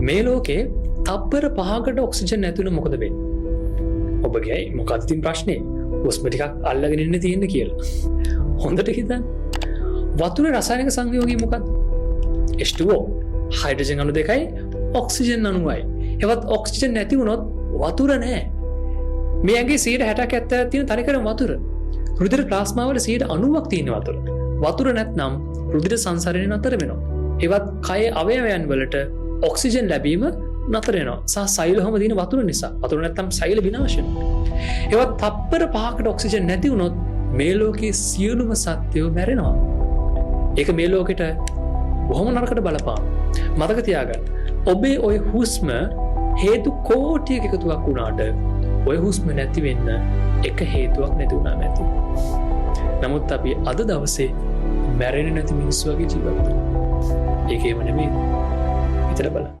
මේ ලෝකේ තප්පර 5කට ඔක්සිජන් නැතුන මොකද වෙන්නේ? ඔබගේ මොකක්ද තියෙන ප්‍රශ්නේ? හුස්ම ටිකක් අල්ලගෙන ඉන්න තියෙන්නේ කියලා. හොඳට හිතන්න. වතුරේ රසායනික සංයෝගය මොකක්ද? H2O. හයිඩ්‍රජන් අණු දෙකයි ඔක්සිජන් අණුවයි. ඒවත් ඔක්සිජන් නැති වුණොත් වතුර නැහැ. මේ ඇඟේ 60%ක් 70ක් තියෙන තනිකරම වතුර. රුධිර ප්ලාස්මා වල 90ක් තියෙන වතුර. වතුර නැත්නම් රුධිර සංසරණය නතර වෙනවා. ඒවත් කයේ අවයවයන් වලට ඔක්සිජන් ලැබීම නතර වෙනවා. සහ සෛලවම තියෙන වතුර නිසා. වතුර නැත්නම් සෛල විනාශ වෙනවා. ඒවත් තප්පර 5කට ඔක්සිජන් නැති වුණොත් මේ ලෝකයේ සියලුම සත්වයෝ මැරෙනවා. ඒක මේ ලෝකෙට බොහොම නරකට බලපාන. මතක තියාගන්න. ඔබේ ওই හුස්ම හේතු කෝටියක එකතුවක් වුණාට ඔය හුස්ම නැති වෙන්න එක හේතුවක් නැති වුණාම ඇති. නමුත් අපි අද දවසේ මැරෙන්නේ නැති මිනිස්සු වගේ ජීවත් වෙනවා. ඒකේම නෙමෙයි. හිතලා බලන්න.